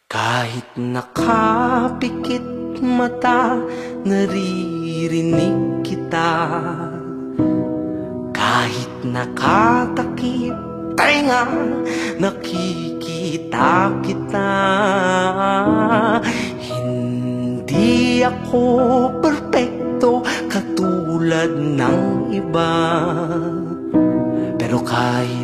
Kahit nakapikit mata, naririnig kita. Kahit nakatakip tenga, nakikita kita. Hindi ako perpekto katulad ng iba, pero kahit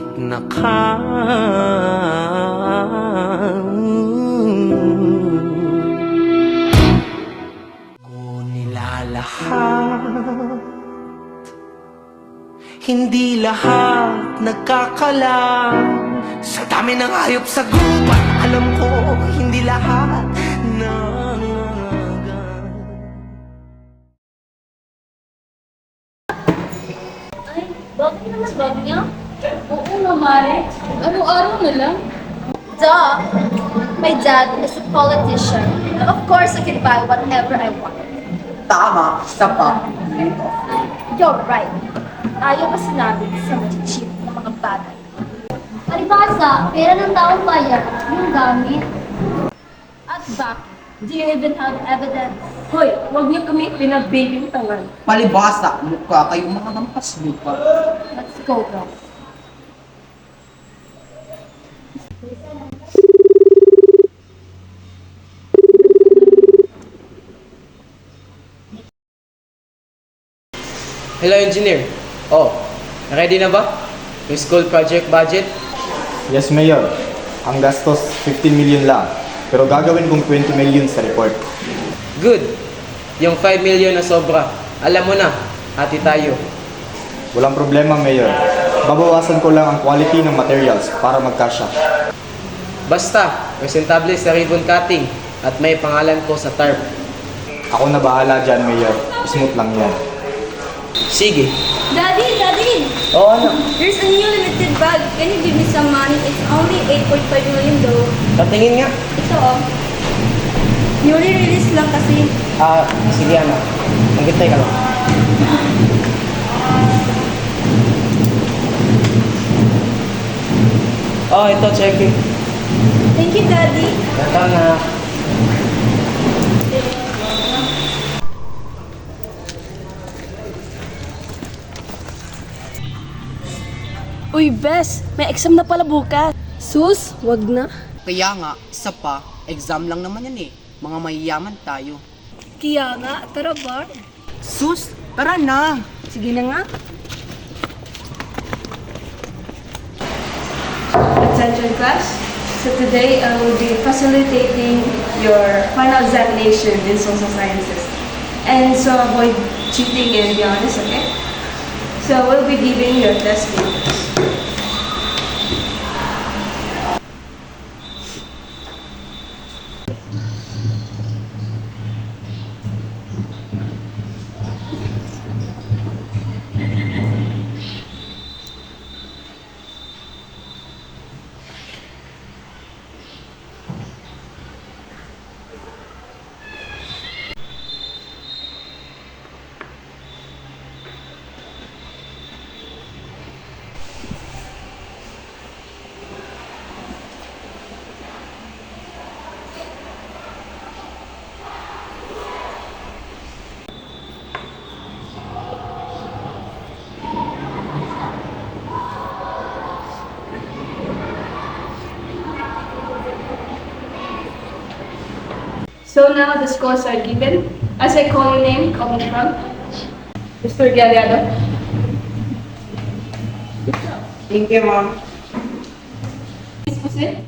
ko nilalahat, hindi lahat nagkakalang. Sa dami ng hayop sa gubat, alam ko hindi lahat Ay, bakit naman bag niya? Oo naman. Araw-araw na lang. Duh! My dad is a politician. Of course, I can buy whatever I want. Tama, isa pa. You're right. Ayaw kasi namin sa cheap na mga bagay. Palibasa, pera ng taong bayan, yung gamit. At bakit? Do you even have evidence? Hoy, huwag niyo kami pinagbibintangan. Palibasa, mukha kayong mga nampas lupa. Let's go, girls. Hello, engineer. Oh, ready na ba? Yung school project budget? Yes, Mayor. Ang gastos 15 million lang. Pero gagawin kong 20 million sa report. Good. Yung 5 million na sobra. Alam mo na, hati tayo. Walang problema, Mayor. Babawasan ko lang ang quality ng materials para magkasya. Basta, presentable sa ribbon cutting at may pangalan ko sa tarp. Ako na bahala dyan, Mayor. Smooth lang yan. Sige. Daddy! Oo, ano? There's a new limited bag. Can you give me some money? It's only 8.5 million though. Patingin nga. Ito oh. Newly released lang kasi. Sige, ano. Maghintay ka lang. Oh, ito, checking. Thank you, Daddy. Ito na. Uy, Bes! May exam na pala bukas. Sus, wag na. Kaya nga, isa pa, exam lang naman yan eh. Mga mayayaman tayo. Kaya nga, tara ba? Sus, tara na! Sige na nga. Attention class. So today I will be facilitating your final examination in social sciences. And so avoid cheating and be honest, okay? So we'll be giving your test papers. So now the scores are given. As I call your name, call me from Mr. Gallardo. Thank you, ma'am. Please proceed.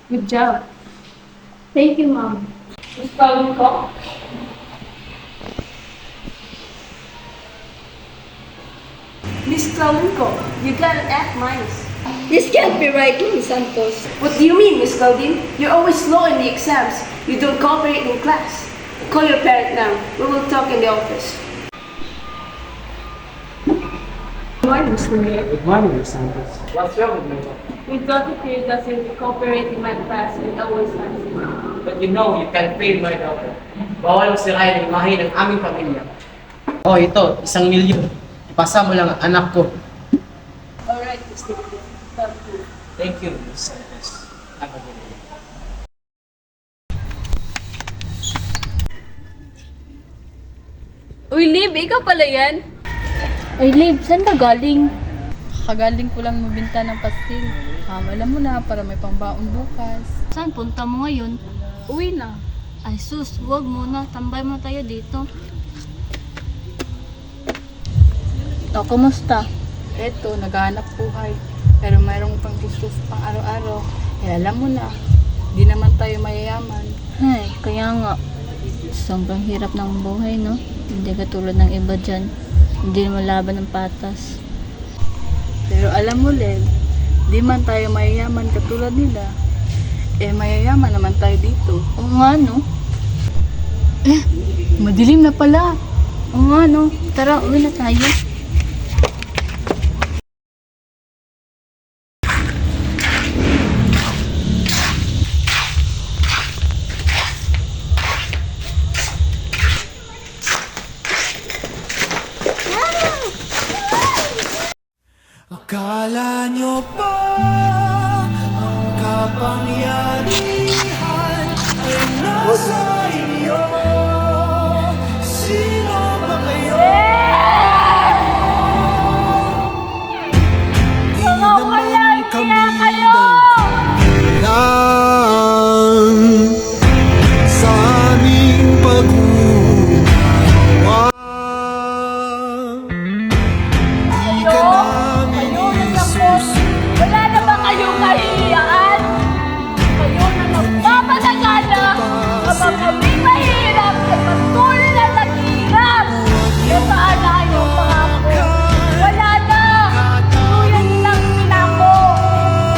Good job. Thank you, Mom. Miss Pauline Ko. Miss Pauline Ko, you gotta act nice. This can't be right, Miss Santos. What do you mean, Miss Claudine? You're always slow in the exams. You don't cooperate in class. Call your parent now. We will talk in the office. Good morning, Mr. Mayor. Good morning, Miss Santos. What's wrong with my work? We thought if you doesn't cooperate in my class and always answer. But you know, you can fail my daughter. Bawal mo sirain ang imahe ng aming pamilya. Oh, ito, 1 milyon. Ipasa mo lang ang anak ko. Alright, Mr. Mayor. Thank you. Thank you, Miss Santos. Have a good day. Uy, Lib, ikaw pala yan? Ay, Lib, saan ka galing? Kagaling ko lang mabinta ng pastil. Alam mo na, para may pangbaon bukas. Saan punta mo ngayon? Uwi na. Ay, sus, wag muna. Tambay mo tayo dito. O, kumusta? Eto, naghahanap buhay. Pero mayroong pang gusto pang araw-araw. Eh, alam mo na, di naman tayo mayayaman. Ay, kaya nga. Sobrang hirap ng buhay, no? Hindi katulad ng iba dyan. Hindi malaban ng patas. Pero alam mo, Len, di man tayo mayayaman katulad nila. Eh, mayayaman naman tayo dito. Oo nga, no? Madilim na pala. Oo nga, no? Tara, uwi na tayo. Akala nyo ba ang kapangyarihan ay nasa inyo? Sino ba kayo? Di naman kami lang sa aming pag-uwa. Di ka namin Wala na ba kayong kahihiyaan? Kayo na magpapalagana kapag kami mahirap at patuloy na naghihirap. E paano kayong pangako? Wala na! Tuyan lang pinako.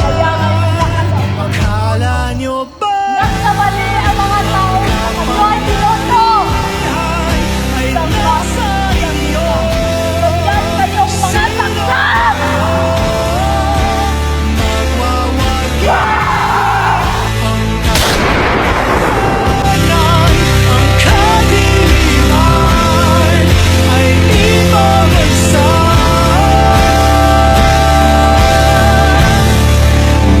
Kaya ngayon lakas ako. Akala nyo ba Nagkamali ang mga tao sa kayo ay binoto. ay nasa inyo? Kaya kayong mga taksak! Ang kadiliman ay ibabagsak.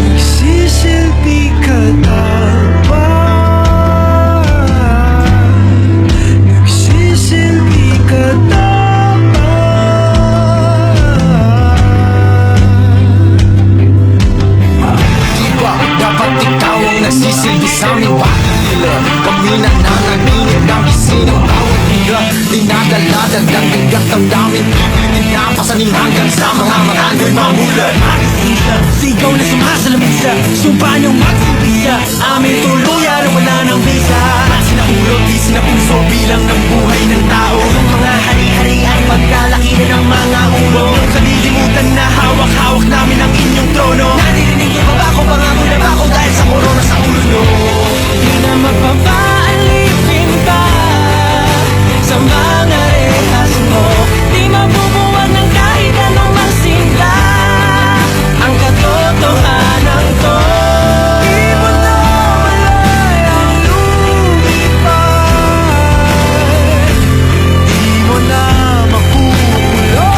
Nagsisilbi ka ba? Nagsisilbi ka ba? Diba, dapat ikaw ang nagsisilbi sa aming pagkilala. Kami na nananaginip ng gising ng bawat hila. Dinadala-dalang bigat ng daming tinapasanin hanggang sa mga marangal mamulan. Sigaw na sumasalamisa, sumpa niyong magsibisa. Aming tuluyan na wala ng visa. Sinahulog, di sinapuso bilang ng buhay ng tao. Ang mga hari-hari ay magkalaki na ng mga ulo. Yung kalilimutan na hawak-hawak namin ang inyong trono. Naririnig niyo ba ba ako, pangako na ba ako dahil sa korona sa ulo nyo? Di na mapapaalipin pa sa mga rehas mo. Di mabubuwag ng kahit anong magsinta ang katotohanan ko. Di mo na malay ang lumipad. Di mo na makulong.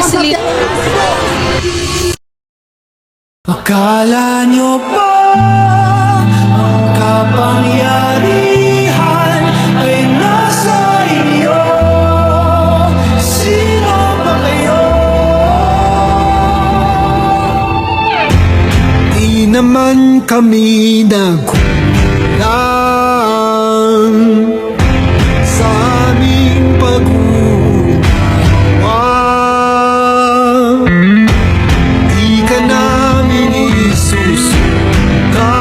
Leslie. Akala nyo ba ang kapangyarihan ay nasa inyo? Sino ba kayo? Di naman kami nagkulang sa aming pag-unawa. Di ka namin isusuka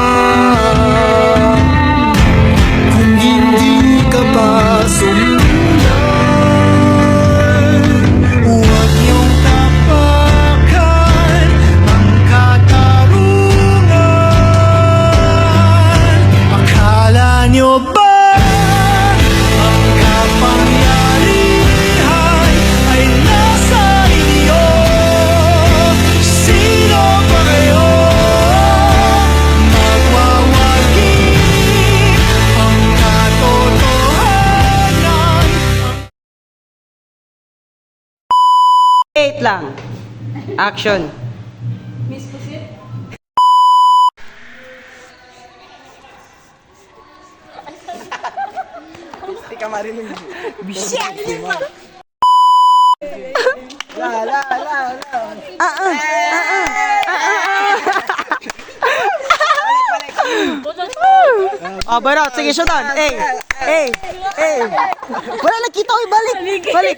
kung hindi ka pa sumulan. Huwag niyong tapakan ang katarungan. Akala niyo ba ang kapangyarihan ay nasa inyo? Sino ba kayo? Magwawagi ang katotohanan. Wait lang. Action. Barot, sige, shootan. Wala, nakita ko, balik. Balik.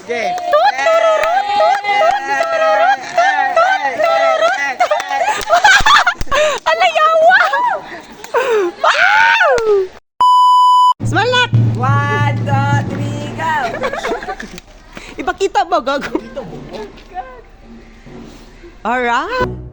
Okay. Alayawa! Smile not! 1, 2, 3, go! Ipakita ba, gago? Alright.